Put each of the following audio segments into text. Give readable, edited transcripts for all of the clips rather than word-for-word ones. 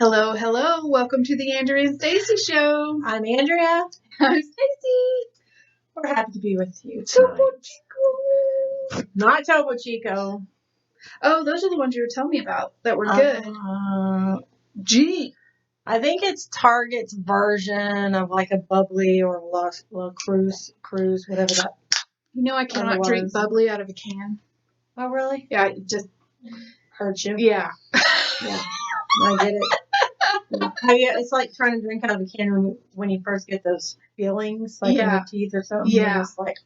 Hello, hello. Welcome to the Andrea and Stacy show. I'm Andrea. I'm Stacy. We're happy to be with you Topo tonight. Chico. Not Topo Chico. Oh, those are the ones you were telling me about that were good. Gee. I think it's Target's version of like a bubbly or La Cruz, whatever that. You know, I cannot drink bubbly out of a can. Oh, really? Yeah, it just hurts you. Yeah. Yeah, I get it. It's like trying to drink out of a can when you first get those feelings, like in your teeth or something. Yeah. It's like,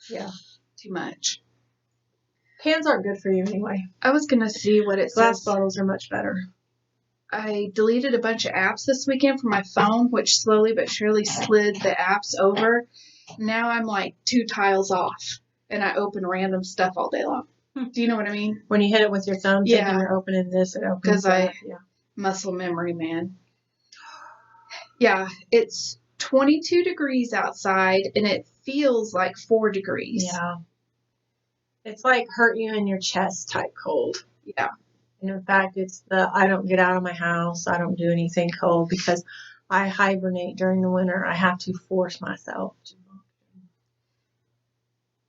yeah. Too much. Cans aren't good for you anyway. I was going to see what it Glass says. bottles are much better. I deleted a bunch of apps this weekend from my phone, which slowly but surely slid the apps over. Now I'm like 2 tiles off, and I open random stuff all day long. Do you know what I mean? When you hit it with your thumb, thinking you're opening this, it opens that. Muscle memory, man. Yeah, it's 22 degrees outside, and it feels like 4 degrees. Yeah. It's like hurt you in your chest type cold. Yeah. And in fact, it's I don't get out of my house. I don't do anything cold because I hibernate during the winter. I have to force myself to.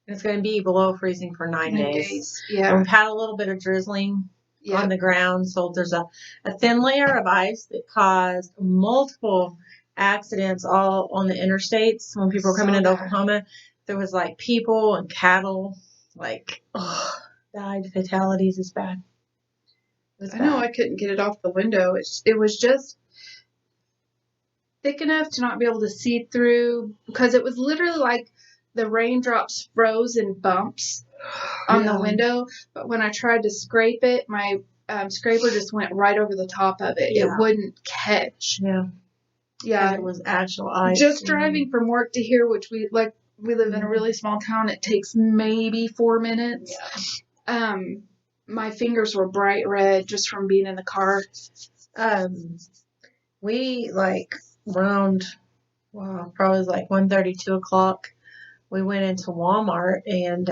It's going to be below freezing for 9 days. Yeah. And we've had a little bit of drizzling on the ground. So there's a thin layer of ice that caused multiple accidents all on the interstates when people were coming into Oklahoma. There was like people and cattle died. Fatalities is bad. I know I couldn't get it off the window. It was just thick enough to not be able to see through because it was literally like the raindrops froze in bumps on the window. But when I tried to scrape it, my scraper just went right over the top of it. Yeah. It wouldn't catch. Yeah. Yeah. It was actual ice. Just driving from work to here, which we live in a really small town, it takes maybe 4 minutes. Yeah. My fingers were bright red just from being in the car. We around probably like 1:30, 2 o'clock. We went into Walmart and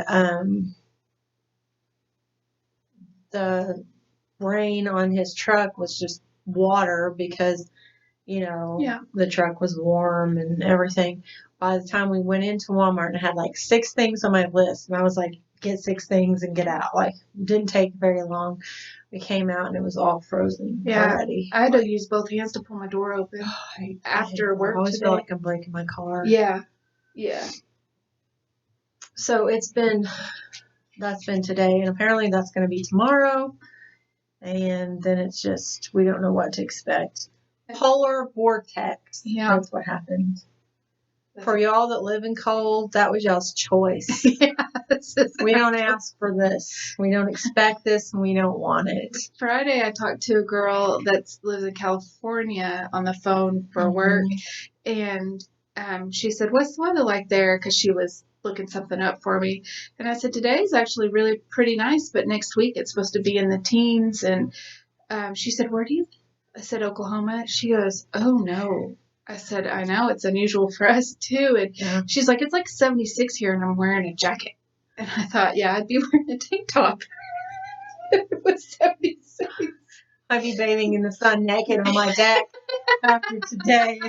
the rain on his truck was just water because, the truck was warm and everything. By the time we went into Walmart, and I had like 6 things on my list, and I was like, get 6 things and get out. Didn't take very long. We came out and it was all frozen already. I had to use both hands to pull my door open after work today. I always feel like I'm breaking my car. Yeah. Yeah. So that's been today, and apparently that's going to be tomorrow. And then it's just, we don't know what to expect. Polar vortex. Yeah. That's what happened. For y'all that live in cold, that was y'all's choice. We don't ask for this. We don't expect this, and we don't want it. Friday, I talked to a girl that lives in California on the phone for work, and she said, "What's the weather like there?" Because she was looking something up for me, and I said, "Today's actually really pretty nice, but next week it's supposed to be in the teens." And she said, "Where do you?" I said, "Oklahoma." She goes, "Oh no." I said, "I know, it's unusual for us too." And she's like, "It's like 76 here and I'm wearing a jacket." And I thought, yeah, I'd be wearing a tank top. It was 76. I'd be bathing in the sun naked on my deck after today.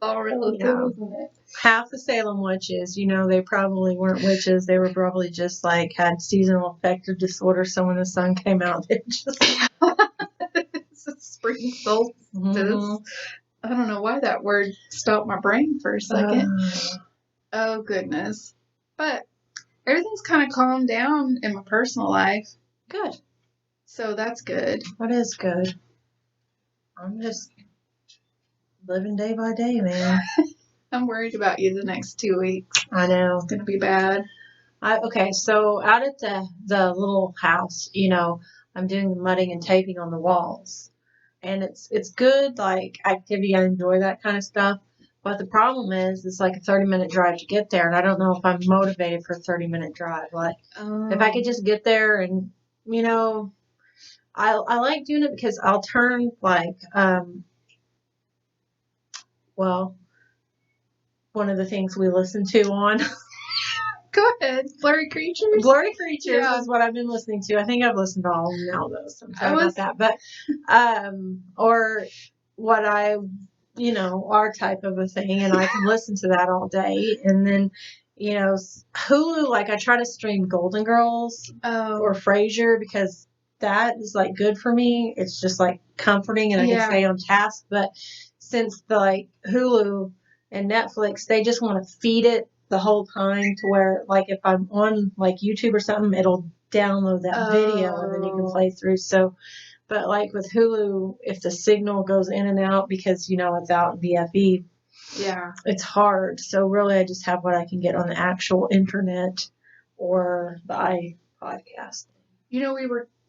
All relative, isn't it? Half the Salem witches, they probably weren't witches. They were probably just had seasonal affective disorder. So when the sun came out, they just... Spring solstice. I don't know why that word stopped my brain for a second. Oh, goodness. But everything's kind of calmed down in my personal life. Good. So that's good. That is good. I'm just living day by day, man. I'm worried about you the next 2 weeks. I know. It's going to be bad. Okay, so out at the little house, I'm doing the mudding and taping on the walls. And it's good, activity. I enjoy that kind of stuff. But the problem is, it's like a 30-minute drive to get there. And I don't know if I'm motivated for a 30-minute drive. If I could just get there and, I like doing it because I'll turn, one of the things we listen to on Go ahead. Blurry Creatures? Blurry Creatures is what I've been listening to. I think I've listened to all of them now, though, so I'm sorry about that. But, or what our type of a thing, and I can listen to that all day. And then, Hulu, like I try to stream Golden Girls or Frasier because that is like good for me. It's just like comforting and I can stay on task. But since the Hulu and Netflix, they just want to feed it the whole time to where like if I'm on like YouTube or something, it'll download that video and then you can play through. So, but like with Hulu, if the signal goes in and out because without VFE, it's hard. So really, I just have what I can get on the actual internet or the iPodcast.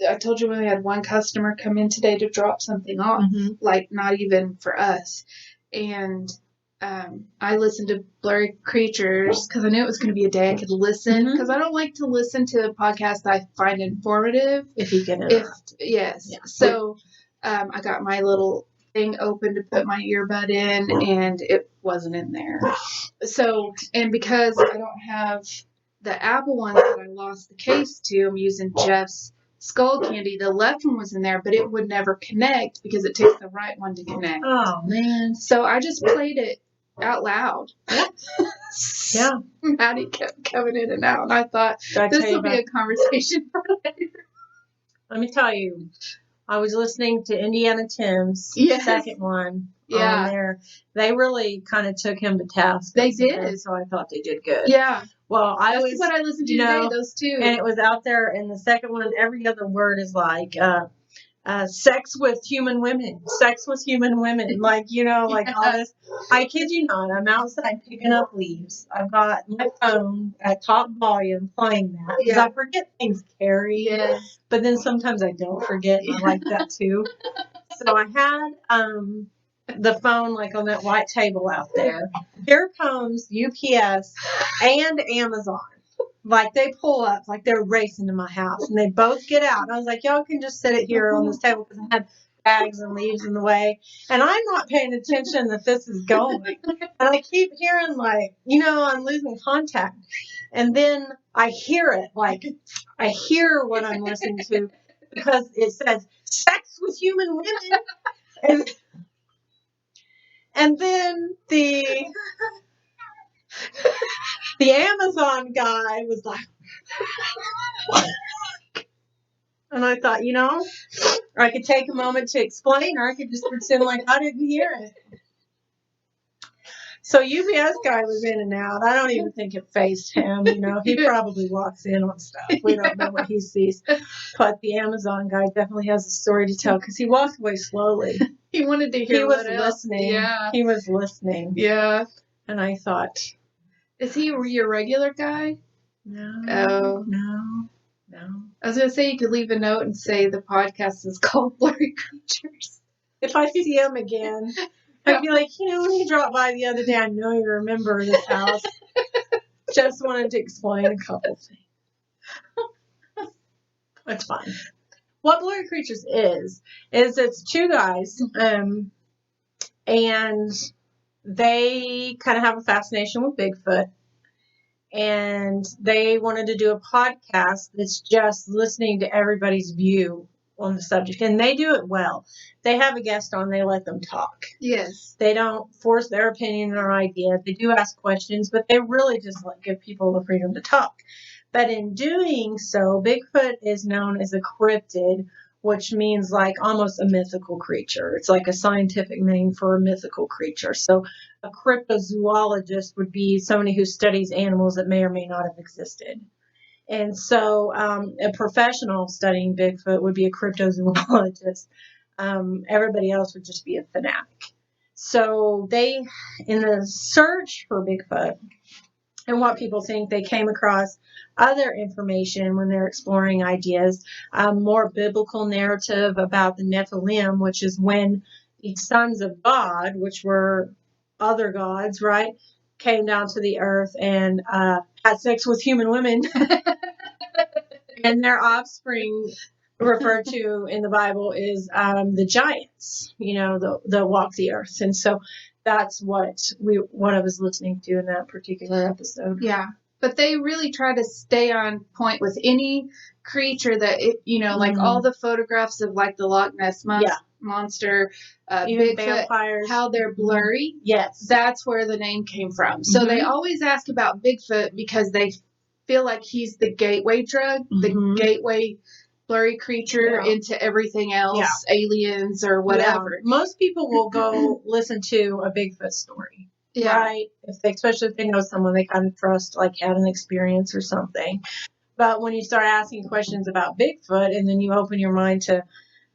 I told you when we had one customer come in today to drop something off, like not even for us. And I listened to Blurry Creatures because I knew it was going to be a day I could listen. Because I don't like to listen to a podcast I find informative. If you get it. Yes. Yeah. So I got my little thing open to put my earbud in, and it wasn't in there. So, and because I don't have the Apple one that I lost the case to, I'm using Jeff's Skull Candy. The left one was in there, but it would never connect because it takes the right one to connect. Oh, man. So I just played it out loud. Yeah. Maddie kept coming in and out, and I thought, this will be a conversation for later. Let me tell you, I was listening to Indiana Tim's second one on there. They really kind of took him to task. They did. So I thought they did good. Yeah. Well, That's what I listened to today, those two. And it was out there, and the second one, every other word is like, sex with human women. Sex with human women. Like, all this. I kid you not, I'm outside picking up leaves. I've got my phone at top volume playing that. Because I forget things, Carrie. Yes. But then sometimes I don't forget, and I like that too. So I had the phone like on that white table out there. Here comes UPS and Amazon. Like they pull up, like they're racing to my house, and they both get out. And I was like, y'all can just sit it here on this table because I had bags and leaves in the way. And I'm not paying attention that this is going. And I keep hearing like, I'm losing contact. And then I hear it, like I hear what I'm listening to because it says sex with human women. And then the Amazon guy was like, and I thought, I could take a moment to explain, or I could just pretend like I didn't hear it. So UPS guy was in and out. I don't even think it fazed him. He probably walks in on stuff. We don't know what he sees. But the Amazon guy definitely has a story to tell because he walked away slowly. He wanted to hear. He was listening. Yeah. He was listening. Yeah. And I thought, is he your regular guy? No. Oh. No. I was going to say you could leave a note and say the podcast is called Blurry Creatures. If I see him again, I'd be like, when you dropped by the other day, I know you remember this house. Just wanted to explain a couple things. It's fine. What Blurry Creatures is it's two guys, and they kind of have a fascination with Bigfoot. And they wanted to do a podcast that's just listening to everybody's view on the subject. And they do it well. They have a guest on. They let them talk. Yes. They don't force their opinion or idea. They do ask questions, but they really just give people the freedom to talk. But in doing so, Bigfoot is known as a cryptid, which means like almost a mythical creature. It's like a scientific name for a mythical creature. So a cryptozoologist would be somebody who studies animals that may or may not have existed. And so a professional studying Bigfoot would be a cryptozoologist. Everybody else would just be a fanatic. So they, in the search for Bigfoot, and what people think, they came across other information when they're exploring ideas, more biblical narrative about the Nephilim, which is when the sons of God, which were other gods, right, came down to the earth and had sex with human women. And their offspring referred to in the Bible is the giants, that walk the earth. And so that's what I was listening to in that particular episode. Yeah. But they really try to stay on point with any creature that, like all the photographs of like the Loch Ness monster, even Bigfoot, vampires, how they're blurry. Yes. That's where the name came from. So they always ask about Bigfoot because they feel like he's the gateway drug, the gateway blurry creature into everything else, aliens or whatever. Yeah. Most people will go listen to a Bigfoot story. Yeah. Right? Especially if they know someone they kind of trust, like had an experience or something. But when you start asking questions about Bigfoot and then you open your mind to,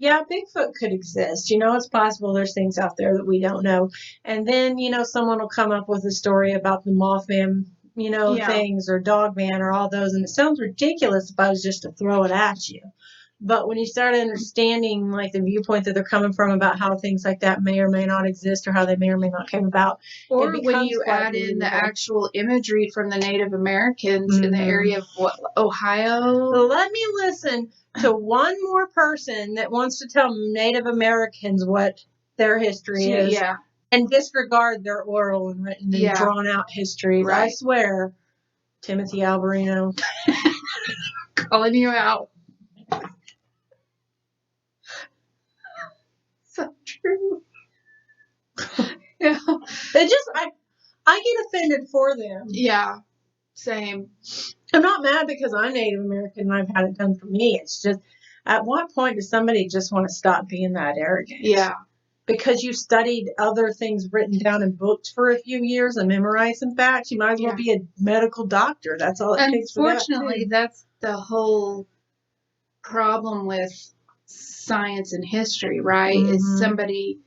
Bigfoot could exist. It's possible there's things out there that we don't know. And then, someone will come up with a story about the Mothman, things or Dogman or all those. And it sounds ridiculous if I was just to throw it at you. But when you start understanding like the viewpoint that they're coming from about how things like that may or may not exist or how they may or may not came about. Or when you add in the actual imagery from the Native Americans in the area of Ohio. Let me listen to one more person that wants to tell Native Americans what their history is. Yeah. And disregard their oral and written and drawn out histories. Right. I swear, Timothy Alberino. Calling you out. So true. Yeah. They just, I get offended for them. Yeah. Same. I'm not mad because I'm Native American and I've had it done for me. It's just, at what point does somebody just want to stop being that arrogant? Yeah. Because you studied other things written down in books for a few years and memorized some facts, you might as well be a medical doctor. That's all it takes for that. Unfortunately, that's the whole problem with science and history, right? Is somebody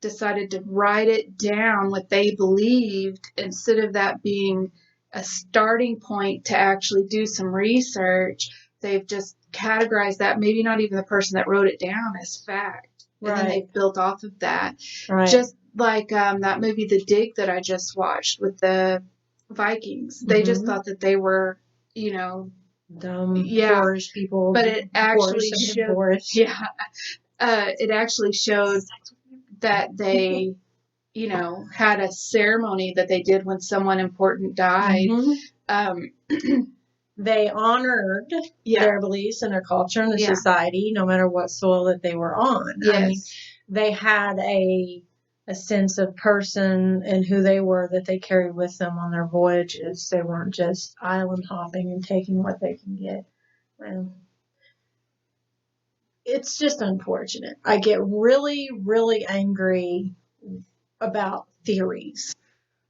decided to write it down what they believed instead of that being a starting point to actually do some research. They've just categorized that, maybe not even the person that wrote it down, as fact. And then they've built off of that. Right. Just like that movie The Dig that I just watched with the Vikings. They just thought that they were, dumb, boorish people. But it actually showed, it actually showed that they, had a ceremony that they did when someone important died. They honored their beliefs and their culture and their society, no matter what soil that they were on. Yes. I mean, they had a sense of person and who they were that they carried with them on their voyages. They weren't just island hopping and taking what they can get. It's just unfortunate. I get really, really angry about theories.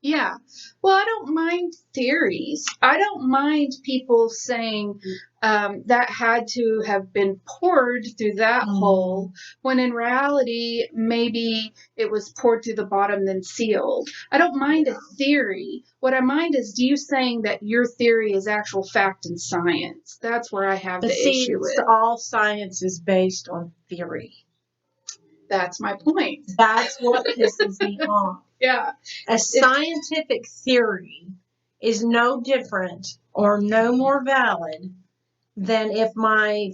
Yeah. Well, I don't mind theories. I don't mind people saying that had to have been poured through that hole, when in reality, maybe it was poured through the bottom, then sealed. I don't mind a theory. What I mind is you saying that your theory is actual fact and science. That's where I have the issue with. All science is based on theory. That's my point. That's what pisses me off. Yeah. A scientific theory is no different or no more valid than if my,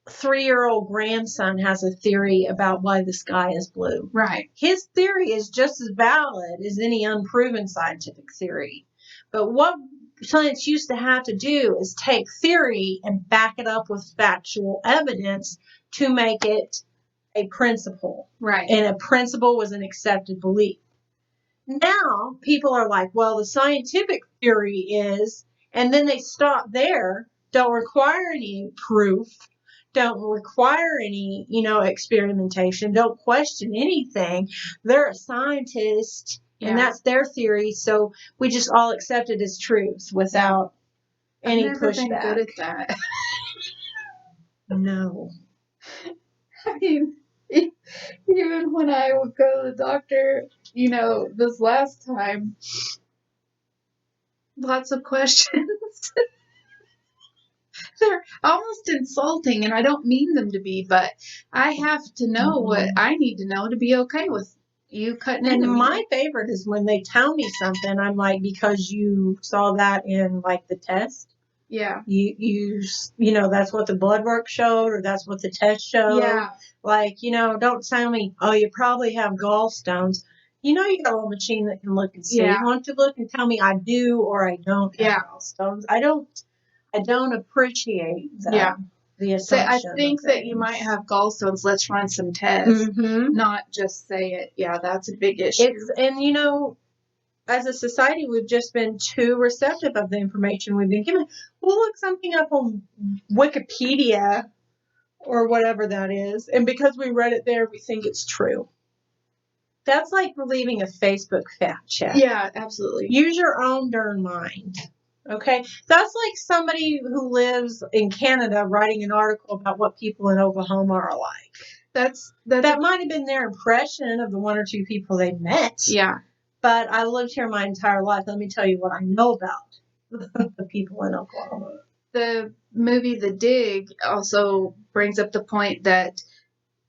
3-year-old grandson has a theory about why the sky is blue. Right. His theory is just as valid as any unproven scientific theory. But what science used to have to do is take theory and back it up with factual evidence to make it a principle. Right. And a principle was an accepted belief. Now, people are like, well, the scientific theory is, and then they stop there, don't require any proof, don't require any, experimentation, don't question anything. They're a scientist, and that's their theory, so we just all accept it as truth without any pushback. I've never been good at that. No. I mean, even when I would go to the doctor, this last time, lots of questions. They're almost insulting, and I don't mean them to be, but I have to know what I need to know to be okay with you cutting into me. And my favorite is when they tell me something, I'm like, because you saw that in, like, the test. Yeah. You that's what the blood work showed, or that's what the test showed. Yeah. Like, don't tell me, oh, you probably have gallstones. You know, you got a little machine that can look and see. Yeah. Why don't you look and tell me I do or I don't have gallstones? I don't appreciate the So I assumption. think that you might have gallstones. Let's run some tests, not just say it. Yeah, that's a big issue. And you know, as a society, we've just been too receptive of the information we've been given. We'll look something up on Wikipedia or whatever that is, and because we read it there, we think it's true. That's like believing a Facebook fact check. Yeah, absolutely. Use your own darn mind. Okay? That's like somebody who lives in Canada writing an article about what people in Oklahoma are like. That might have been their impression of the one or two people they met. Yeah. But I lived here my entire life. Let me tell you what I know about the people in Oklahoma. The movie The Dig also brings up the point that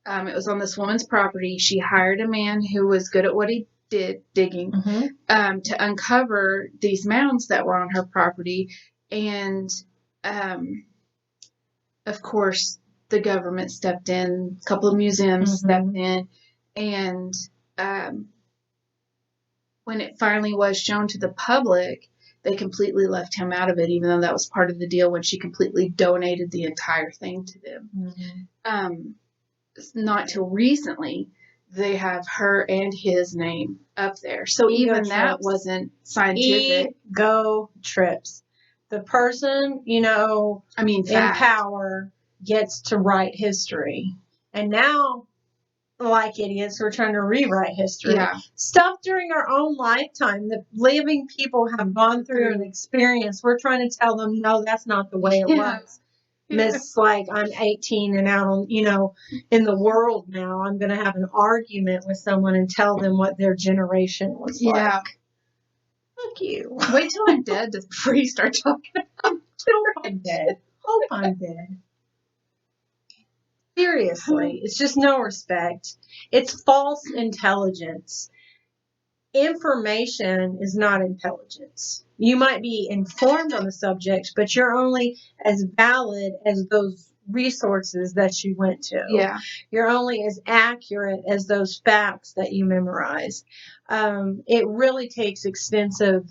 it was on this woman's property. She hired a man who was good at what he did, digging, to uncover these mounds that were on her property. And, of course, the government stepped in, a couple of museums stepped in, and when it finally was shown to the public, they completely left him out of it, even though that was part of the deal when she completely donated the entire thing to them. Not till recently, they have her and his name up there. So even that wasn't scientific. Ego trips. The person, you know, in power gets to write history. And now, like idiots, we're trying to rewrite history. Yeah. Stuff during our own lifetime that living people have gone through and experienced. We're trying to tell them, no, that's not the way it was. Miss, like, I'm 18 and out on, you know, in the world now. I'm going to have an argument with someone and tell them what their generation was like. Fuck you. Wait till I'm dead before you start talking about Hope I'm dead. Hope I'm dead. Seriously, it's just no respect. It's false intelligence. Information is not intelligence. You might be informed on the subject, but you're only as valid as those resources that you went to. Yeah. You're only as accurate as those facts that you memorize. It really takes extensive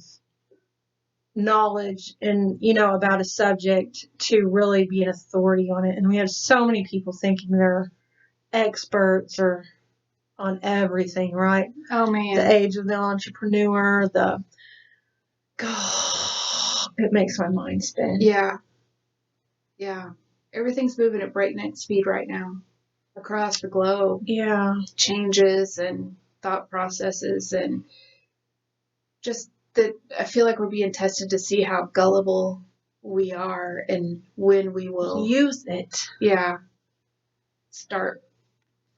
knowledge and, you know, about a subject to really be an authority on it. And we have so many people thinking they're experts or on everything, right? Oh, man. The age of the entrepreneur, it makes my mind spin. Yeah. Yeah. Everything's moving at breakneck speed right now across the globe. Yeah. Changes and thought processes and just that I feel like we're being tested to see how gullible we are and when we will use it. Yeah. Start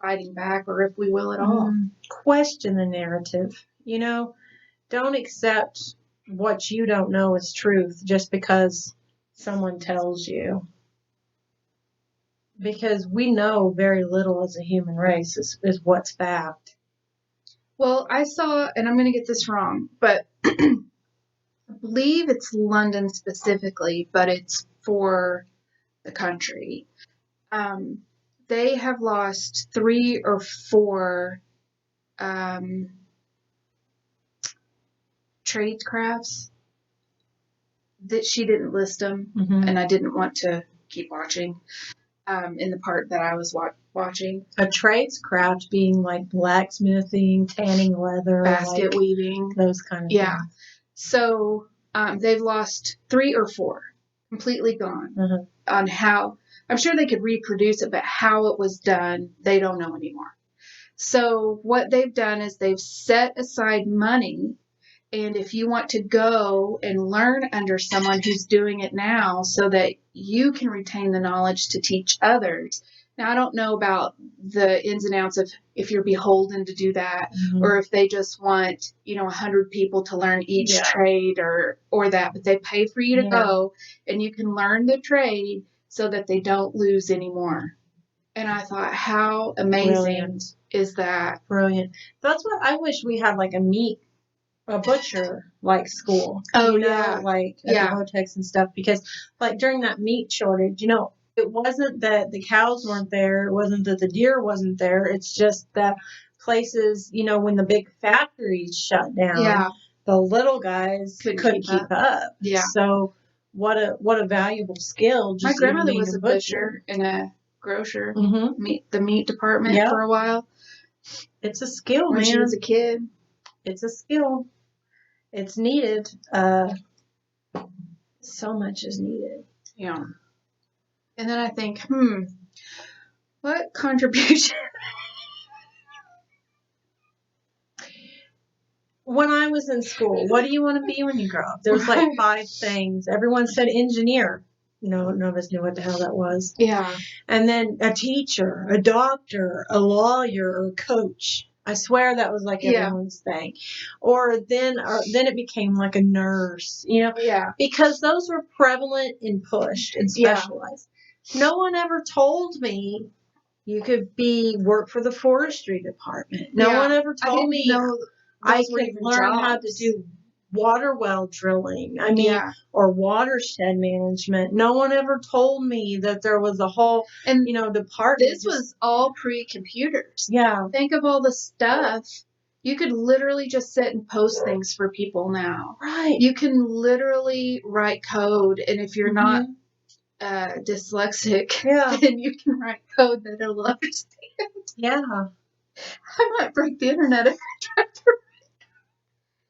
fighting back, or if we will at all. Question the narrative. You know, don't accept what you don't know as truth just because someone tells you. Because we know very little as a human race is what's fact. Well, I saw, and I'm going to get this wrong, but I believe it's London specifically, but it's for the country. They have lost 3 or 4 tradecrafts that she didn't list them, and I didn't want to keep watching in the part that I was watching. A tradescraft being like blacksmithing, tanning leather, basket weaving, those kind of things. So they've lost 3 or 4, completely gone on how. I'm sure they could reproduce it, but how it was done, they don't know anymore. So what they've done is they've set aside money, and if you want to go and learn under someone who's doing it now so that you can retain the knowledge to teach others. Now, I don't know about the ins and outs of if you're beholden to do that or if they just want, 100 people to learn each trade or that, but they pay for you to go and you can learn the trade so that they don't lose anymore. And I thought, how amazing is that? Brilliant. That's what I wish we had, like a butcher like school. Oh, like at the Botex and stuff, because like during that meat shortage, it wasn't that the cows weren't there, it wasn't that the deer wasn't there, it's just that places, when the big factories shut down, the little guys couldn't keep up. Yeah. So what a valuable skill. My grandmother was a butcher and a grocer, the meat department for a while. It's a skill, when she was a kid. It's a skill. It's needed. So much is needed. Yeah. And then I think, what contribution? When I was in school, what do you want to be when you grow up? There's like 5 things. Everyone said engineer. No, none of us knew what the hell that was. Yeah. And then a teacher, a doctor, a lawyer, or a coach. I swear that was like everyone's thing. Or then it became like a nurse, Yeah. Because those were prevalent and pushed and specialized. Yeah. No one ever told me you could work for the forestry department. No one ever told me I could learn how to do water well drilling. Or watershed management. No one ever told me that there was a whole, department. This was all pre-computers. Yeah. Think of all the stuff. You could literally just sit and post things for people now. Right. You can literally write code, and if you're not dyslexic, then you can write code that it'll understand. Yeah. I might break the internet if I try to.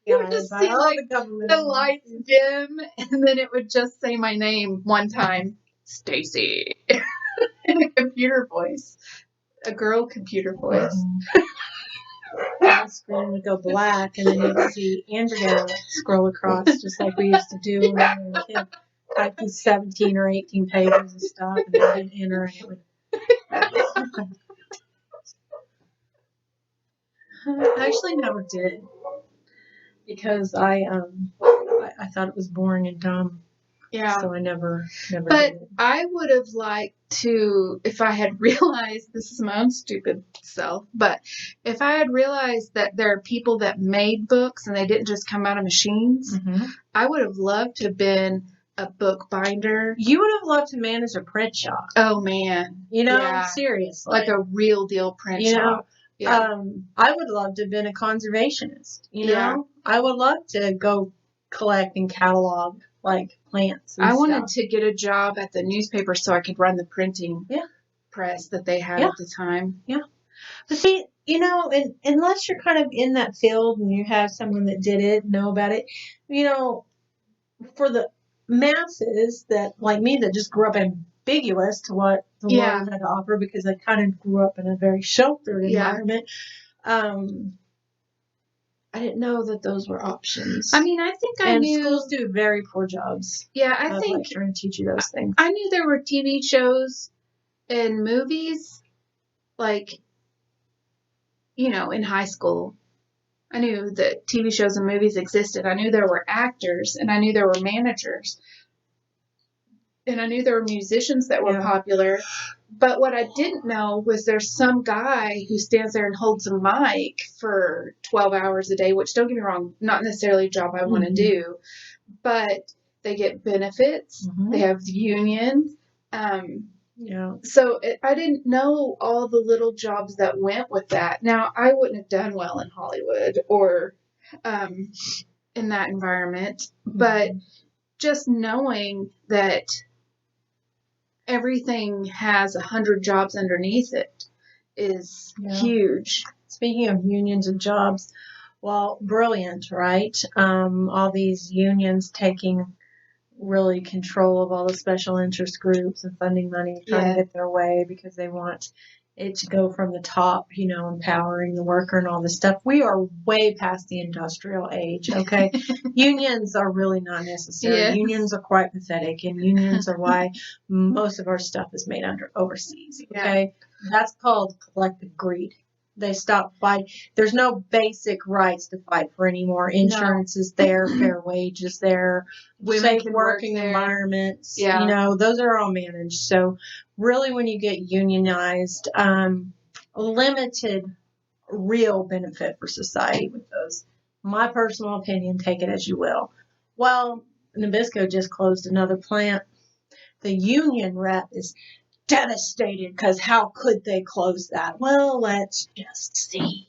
You would just see the lights dim, and then it would just say my name one time, Stacy, in a computer voice, a girl computer voice. The screen would go black, and then you would see Andrea scroll across, just like we used to do when we were a kid. Type these 17 or 18 pages of stuff, and then enter, and it would. I actually never did. Because I thought it was boring and dumb. Yeah. So I never but did it. I would have liked to, if I had realized, this is my own stupid self, but if I had realized that there are people that made books and they didn't just come out of machines, I would have loved to have been a book binder. You would have loved to manage a print shop. Oh, man. Seriously. Like a real deal print shop. Yeah. I would love to have been a conservationist, I would love to go collect and catalog like plants and I wanted to get a job at the newspaper so I could run the printing press that they had at the time. Yeah. But see, unless you're kind of in that field and you have someone that did it, know about it, for the masses that, like me, that just grew up ambiguous to what the world had to offer because I kind of grew up in a very sheltered environment. I didn't know that those were options. I mean, I think I knew. And schools do very poor jobs. Yeah, I think. Trying to teach you those things. I knew there were TV shows and movies, like, in high school. I knew that TV shows and movies existed. I knew there were actors, and I knew there were managers. And I knew there were musicians that were popular. But what I didn't know was there's some guy who stands there and holds a mic for 12 hours a day, which, don't get me wrong, not necessarily a job I want to do. But they get benefits. They have unions. So I didn't know all the little jobs that went with that. Now, I wouldn't have done well in Hollywood or in that environment. But just knowing that everything has 100 jobs underneath it is huge. Speaking of unions and jobs, well, brilliant, right? All these unions taking really control of all the special interest groups and funding money, trying to get their way because they want it to go from the top, empowering the worker and all this stuff. We are way past the industrial age, okay? Unions are really not necessary. Yes. Unions are quite pathetic, and unions are why most of our stuff is made overseas, okay? That's called collective greed. They stopped fighting. There's no basic rights to fight for anymore. Insurance is there, fair wage is there, safe working environments. Yeah. Those are all managed. So really when you get unionized, limited real benefit for society with those. My personal opinion, take it as you will. Well, Nabisco just closed another plant. The union rep is devastated because how could they close that? Well, let's just see.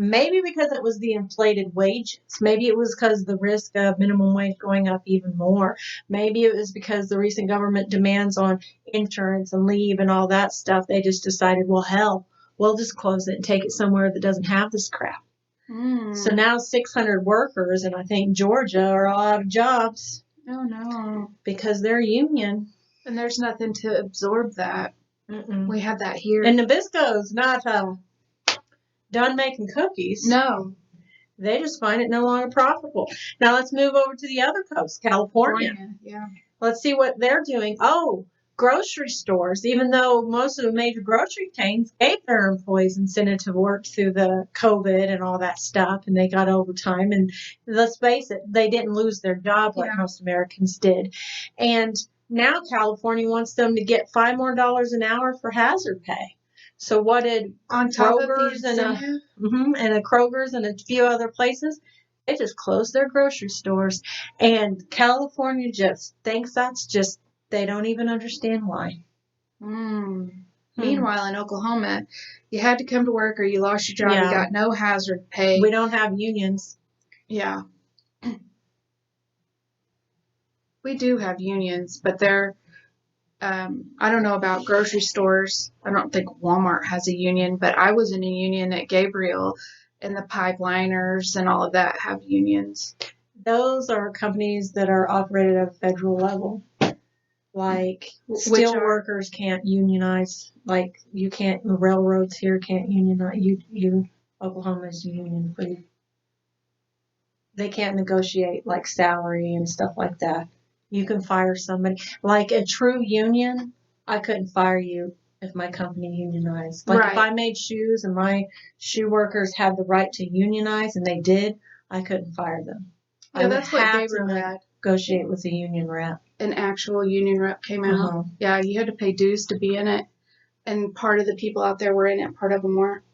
Maybe because it was the inflated wages. Maybe it was because the risk of minimum wage going up even more. Maybe it was because the recent government demands on insurance and leave and all that stuff. They just decided, well, hell, we'll just close it and take it somewhere that doesn't have this crap. So now 600 workers, and I think Georgia, are all out of jobs. Oh, no. Because they're union. And there's nothing to absorb that. Mm-mm. We have that here. And Nabisco's not done making cookies. No. They just find it no longer profitable. Now let's move over to the other coast, California. Yeah. Let's see what they're doing. Oh, grocery stores, even though most of the major grocery chains gave their employees incentive to work through the COVID and all that stuff, and they got overtime. And let's face it, they didn't lose their job like most Americans did. And now California wants them to get $5 more an hour for hazard pay. So what did on top Kroger's of the and a Kroger's and a few other places? They just closed their grocery stores, and California just thinks that's just, they don't even understand why. Meanwhile, in Oklahoma, you had to come to work or you lost your job. You got no hazard pay. We don't have unions. Yeah. We do have unions, but they're, I don't know about grocery stores. I don't think Walmart has a union, but I was in a union at Gabriel, and the pipeliners and all of that have unions. Those are companies that are operated at a federal level. Like steel workers can't unionize. Like you can't, the railroads here can't unionize. Oklahoma's union free. They can't negotiate like salary and stuff like that. You can fire somebody. Like a true union, I couldn't fire you if my company unionized. Like if I made shoes and my shoe workers had the right to unionize and they did, I couldn't fire them. Yeah, that's what Gabriel had. Negotiate with a union rep. An actual union rep came out. Yeah, you had to pay dues to be in it. And part of the people out there were in it, part of them weren't.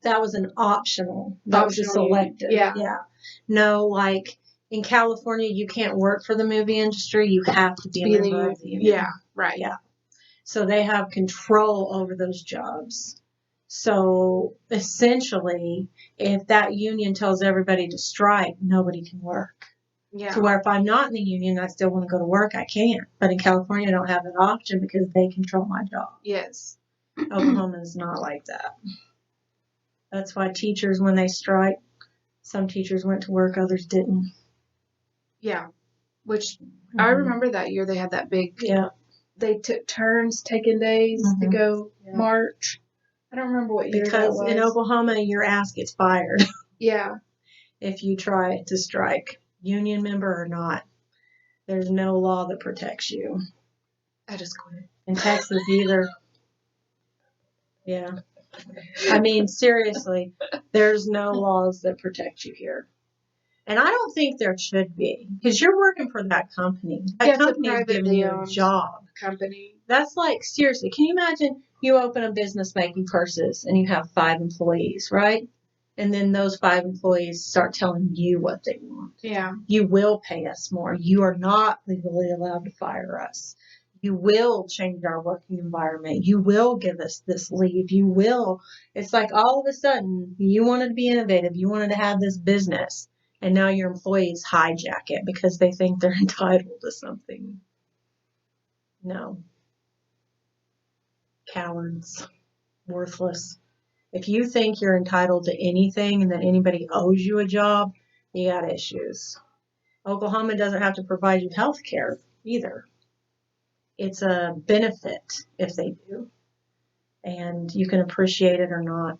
That was an optional. That was a selective. Yeah. No, like in California, you can't work for the movie industry. You have to be a member of the union. Yeah, right. Yeah. So they have control over those jobs. So essentially, if that union tells everybody to strike, nobody can work. Yeah. To where if I'm not in the union, I still want to go to work, I can't. But in California, I don't have that option because they control my job. Yes. Oklahoma is not like that. That's why teachers, when they strike, some teachers went to work, others didn't. Yeah. Which I remember that year they had that big. Yeah. They took turns taking days to go march. I don't remember what year that was. Because in Oklahoma, your ass gets fired. Yeah. If you try to strike, union member or not, there's no law that protects you. I just quit. In Texas, either. Yeah. I mean, seriously, there's no laws that protect you here. And I don't think there should be, because you're working for that company. That company is giving you a job. Company. That's like, seriously, can you imagine you open a business making purses and you have 5 employees, right? And then those 5 employees start telling you what they want. Yeah. You will pay us more. You are not legally allowed to fire us. You will change our working environment. You will give us this leave. You will. It's like all of a sudden you wanted to be innovative. You wanted to have this business. And now your employees hijack it because they think they're entitled to something. No. Cowards. Worthless. If you think you're entitled to anything and that anybody owes you a job, you got issues. Oklahoma doesn't have to provide you health care either. It's a benefit if they do. And you can appreciate it or not.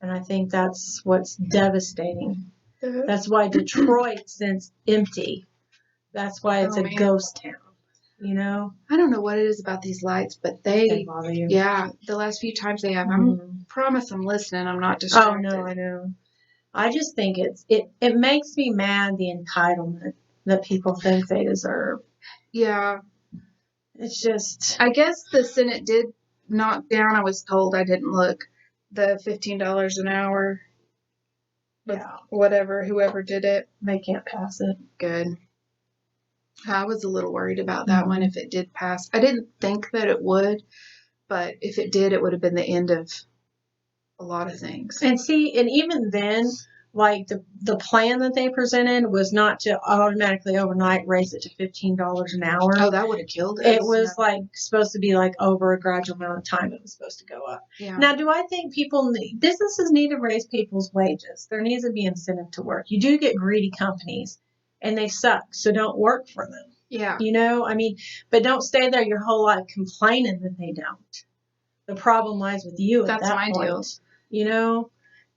And I think that's what's devastating. That's why Detroit sits empty. That's why it's a ghost town. You know? I don't know what it is about these lights, but they bother you. Yeah, the last few times they have. I promise I'm listening. I'm not distracted. Oh, no, I know. I just think it makes me mad, the entitlement that people think they deserve. Yeah. It's just... I guess the Senate did knock down, I was told, I didn't look, the $15 an hour. Yeah. Whatever, whoever did it. They can't pass it. Good. I was a little worried about that one if it did pass. I didn't think that it would, but if it did, it would have been the end of a lot of things. And see, and even then, like the plan that they presented was not to automatically overnight raise it to $15 an hour. Oh, that would have killed us. It was like supposed to be like over a gradual amount of time it was supposed to go up. Yeah. Now, do I think businesses need to raise people's wages? There needs to be incentive to work. You do get greedy companies, and they suck, so don't work for them. Yeah. You know, I mean, but don't stay there your whole life complaining that they don't. The problem lies with you at that point. That's my deal. You know,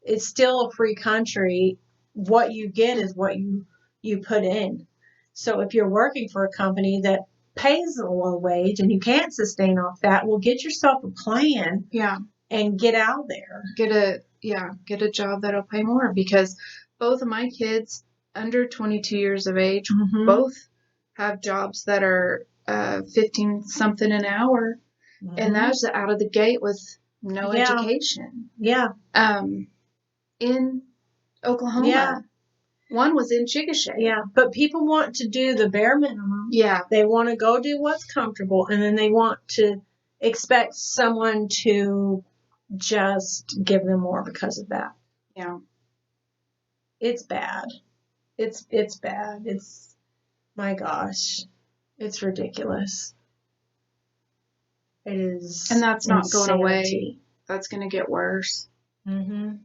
it's still a free country. What you get is what you put in. So if you're working for a company that pays a low wage and you can't sustain off that, well, get yourself a plan. Yeah. And get out there. Get a job that'll pay more, because both of my kids under 22 years of age, both have jobs that are 15 something an hour. And that's out of the gate with no education. Yeah. In Oklahoma. Yeah. One was in Chickasha. Yeah. But people want to do the bare minimum. Yeah. They want to go do what's comfortable, and then they want to expect someone to just give them more because of that. Yeah. It's bad. It's bad. It's, my gosh. It's ridiculous. It is. And that's not insanity. going away. That's going to get worse. Mm-hmm.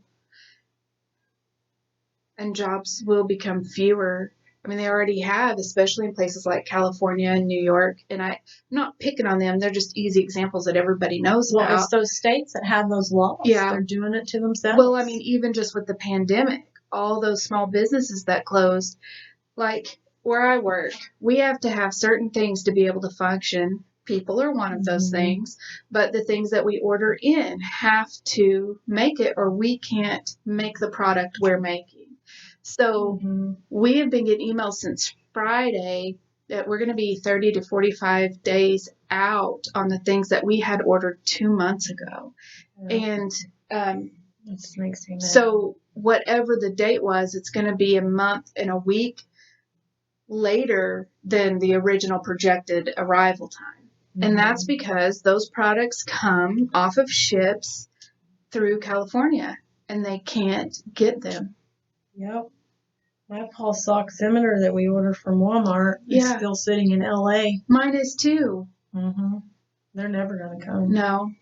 And jobs will become fewer. I mean, they already have, especially in places like California and New York. And I'm not picking on them. They're just easy examples that everybody knows about. Well, it's those states that have those laws. Yeah. They're doing it to themselves. Well, I mean, even just with the pandemic, all those small businesses that closed, like where I work, we have to have certain things to be able to function. People are one of those things, but the things that we order in have to make it, or we can't make the product we're making. So we have been getting emails since Friday that we're going to be 30 to 45 days out on the things that we had ordered 2 months ago. And This makes me mad. So whatever the date was, it's going to be a month and a week later than the original projected arrival time. And that's because those products come off of ships through California, and they can't get them. Yep. My pulse oximeter that we ordered from Walmart is still sitting in LA. Mine is too. They're never going to come. No.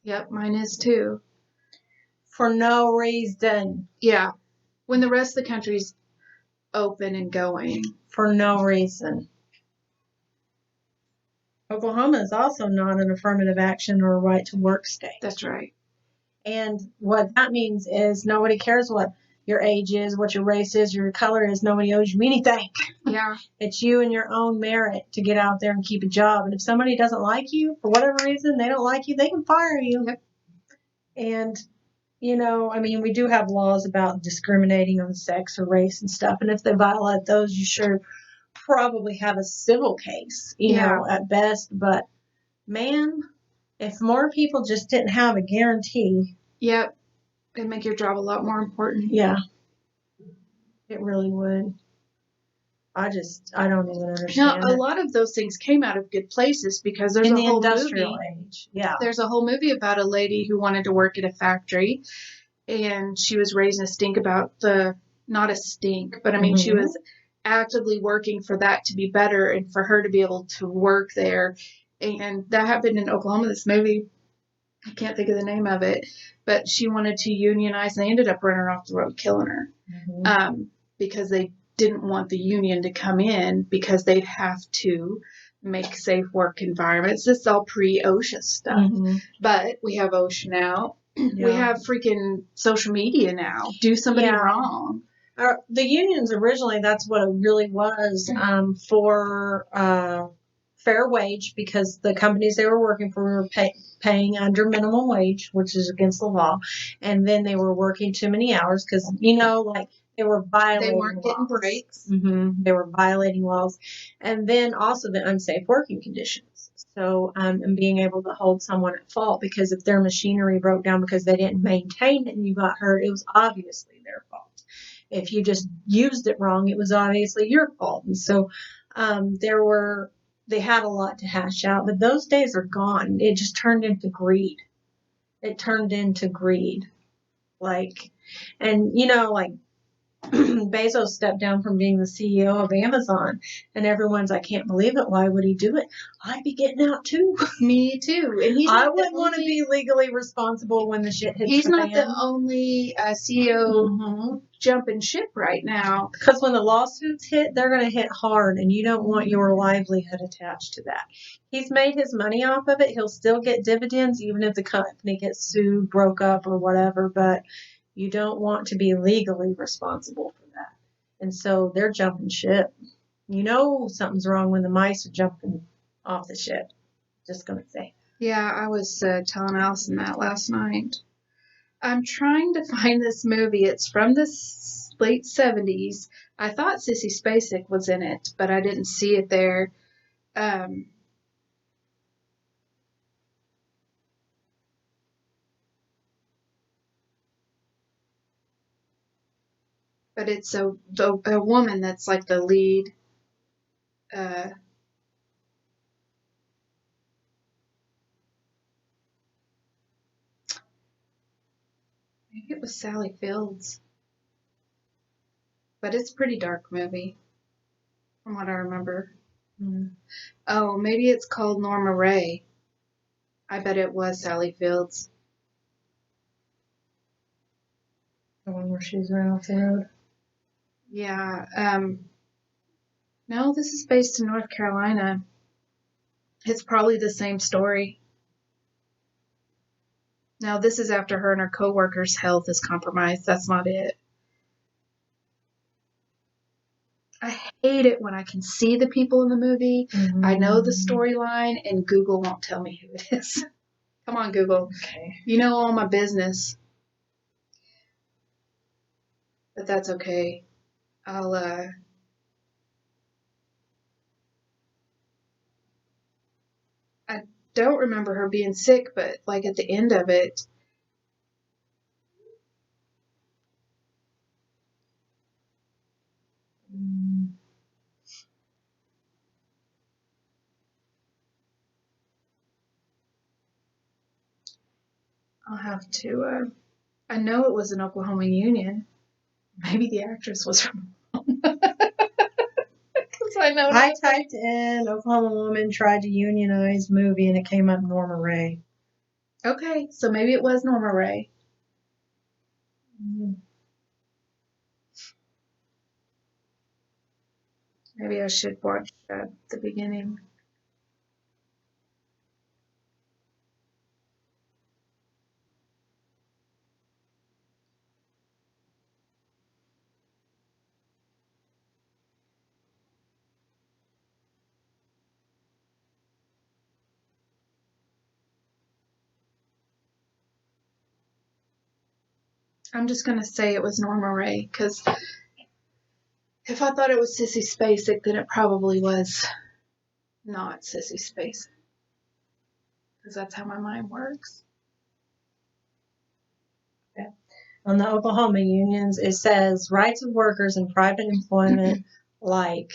Yep, mine is too. For no reason. Yeah. When the rest of the country's open and going. For no reason. Oklahoma is also not an affirmative action or a right to work state. That's right. And what that means is nobody cares what your age is, what your race is, your color is. Nobody owes you anything. Yeah. It's you and your own merit to get out there and keep a job. And if somebody doesn't like you, for whatever reason, they don't like you, they can fire you. Yep. And, you know, I mean, we do have laws about discriminating on sex or race and stuff. And if they violate those, you sure probably have a civil case, you know, at best. But, man, if more people just didn't have a guarantee. Yep. It'd make your job a lot more important. Yeah. It really would. I don't even understand. Now, a lot of those things came out of good places, because there's a whole industrial movie. Age. Yeah. There's a whole movie about a lady who wanted to work at a factory, and she was raising a stink about not a stink, but I mean, she was actively working for that to be better and for her to be able to work there. And that happened in Oklahoma, this movie. I can't think of the name of it, but she wanted to unionize, and they ended up running her off the road, killing her, because they didn't want the union to come in, because they'd have to make safe work environments. This is all pre-OSHA stuff, but we have OSHA now. We have freaking social media now. Do somebody wrong. The unions originally, that's what it really was, for fair wage, because the companies they were working for were paying under minimum wage, which is against the law, and then they were working too many hours because, you know, like they were violating They weren't getting breaks. They were violating laws, and then also the unsafe working conditions. So, and being able to hold someone at fault, because if their machinery broke down because they didn't maintain it and you got hurt, it was obviously their fault. If you just used it wrong, it was obviously your fault. And so, they had a lot to hash out, but those days are gone. It just turned into greed. it turned into greed. Like, and like Bezos stepped down from being the CEO of Amazon, and everyone's, I can't believe it. Why would he do it? I'd be getting out too. Me too. And I wouldn't want to be legally responsible when the shit hits He's the not fan. the only CEO jumping ship right now. Because when the lawsuits hit, they're going to hit hard, and you don't want your livelihood attached to that. He's made his money off of it. He'll still get dividends, even if the company gets sued, broke up, or whatever, but you don't want to be legally responsible for that. And so they're jumping ship. You know something's wrong when the mice are jumping off the ship. Just going to say. Yeah, I was telling Allison that last night. I'm trying to find this movie. It's from the late 70s. I thought Sissy Spacek was in it, but I didn't see it there. But it's a woman that's like the lead. Maybe it was Sally Fields. But it's a pretty dark movie, from what I remember. Oh, maybe it's called Norma Ray. I bet it was Sally Fields. The one where she's ran off the road? Yeah. No, this is based in North Carolina. It's probably the same story. Now, this is after her and her co-worker's health is compromised. That's not it. I hate it when I can see the people in the movie. I know the storyline, and Google won't tell me who it is. Come on, Google. Okay. You know all my business. But that's okay. I don't remember her being sick, but like at the end of it, I'll have to, I know it was an Oklahoma Union. Maybe the actress was from Oklahoma. Because I typed in Oklahoma woman tried to unionize movie, and it came up Norma Ray. Okay, so maybe it was Norma Ray. Maybe I should watch the beginning. I'm just going to say it was Norma Ray, because if I thought it was Sissy Spacek, then it probably was not Sissy Spacek. Because that's how my mind works. Okay. On the Oklahoma unions, it says rights of workers in private employment, like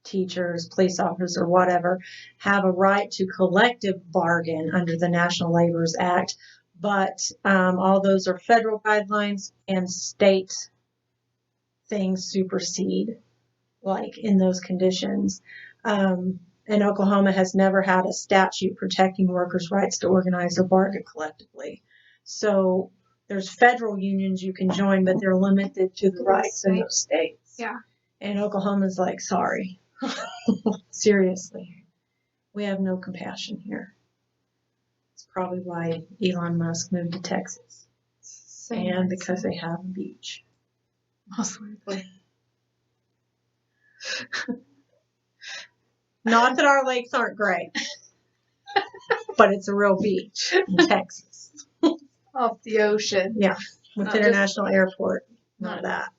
teachers, police officers, or whatever, have a right to collective bargain under the National Labor Act. But all those are federal guidelines, and state things supersede, like in those conditions. And Oklahoma has never had a statute protecting workers' rights to organize or bargain collectively. So there's federal unions you can join, but they're limited to the rights in those states. Yeah. And Oklahoma's like, sorry. Seriously. We have no compassion here. It's probably why Elon Musk moved to Texas. And because they have a beach. Most likely. Not that our lakes aren't great, but it's a real beach in Texas. Off the ocean. Yeah, with Not International Airport. Not that.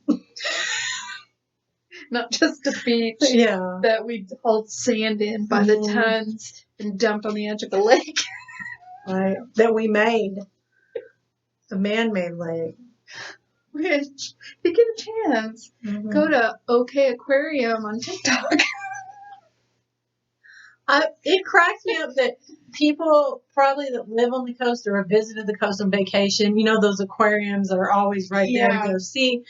Not just a beach that we haul sand in by the tons and dump on the edge of a lake. Right. That we made. A man-made lake. Which, if you get a chance, go to OK Aquarium on TikTok. It cracks me up that people probably that live on the coast or have visited the coast on vacation, those aquariums that are always right there to go see.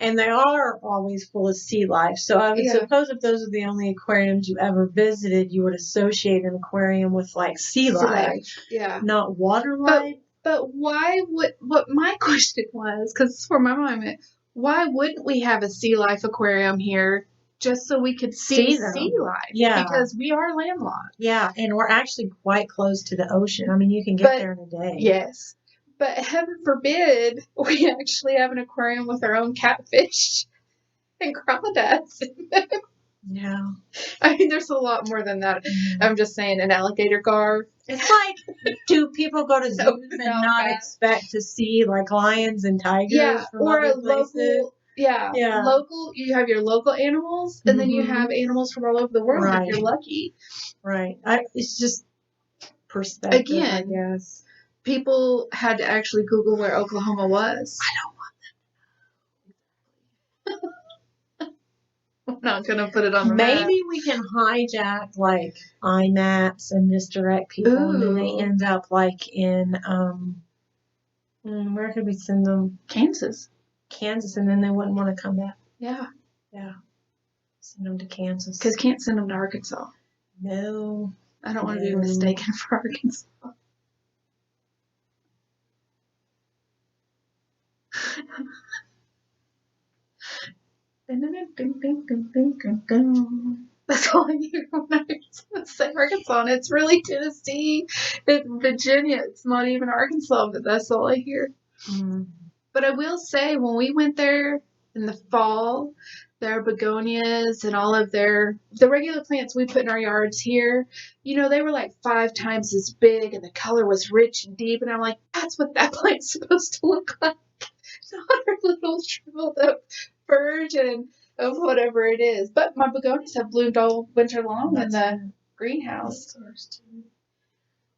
And they are always full of sea life. So I would suppose if those are the only aquariums you ever visited, you would associate an aquarium with like sea life. Yeah. Not water life. But why would, what my question was, because this is where my mind went, why wouldn't we have a sea life aquarium here just so we could see sea life? Yeah. Because we are landlocked. Yeah, and we're actually quite close to the ocean. I mean, you can get there in a day. Yes. But heaven forbid we actually have an aquarium with our own catfish and crawdads. Yeah. I mean, there's a lot more than that. Mm-hmm. I'm just saying, an alligator gar. It's like, do people go to zoos and not expect to see like lions and tigers from or other a places? Local, local. You have your local animals, and then you have animals from all over the world if you're lucky. Right. It's just perspective, again, I guess. People had to actually Google where Oklahoma was. I don't want them. I'm not going to put it on the map. Maybe we can hijack like iMaps and misdirect people, and then they end up like in where could we send them? Kansas, and then they wouldn't want to come back. Yeah. Send them to Kansas because can't send them to Arkansas. No, I don't want to be mistaken for Arkansas. That's all I hear when I say Arkansas, and it's really Tennessee, it's Virginia. It's not even Arkansas, but that's all I hear. Mm-hmm. But I will say, when we went there in the fall, their begonias and all of the regular plants we put in our yards here, they were like 5 times as big, and the color was rich and deep, and I'm like, that's what that plant's supposed to look like. Not a little shriveled up version of whatever it is. But my begonias have bloomed all winter long in the greenhouse.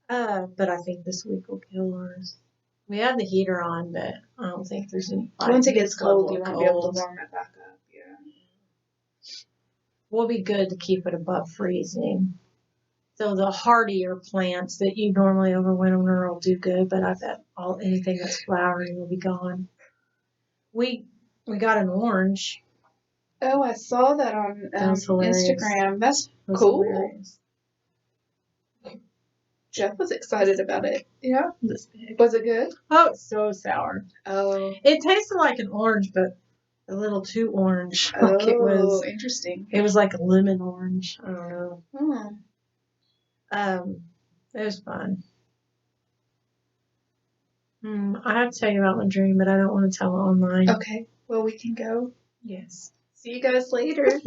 But I think this week will kill ours. We have the heater on, but I don't think there's any. Once it gets cold, you won't be able to warm it back up. Yeah. Will be good to keep it above freezing. So the hardier plants that you normally overwinter will do good, but I bet anything that's flowering will be gone. We got an orange. Oh, I saw that on Instagram. That's cool. Hilarious. Jeff was excited about it. Yeah. This big. Was it good? Oh, it's so sour. Oh. It tasted like an orange, but a little too orange. Oh, like it was interesting. It was like a lemon orange. I don't know. It was fun. I have to tell you about my dream, but I don't want to tell it online. Okay. Well, we can go. Yes. See you guys later.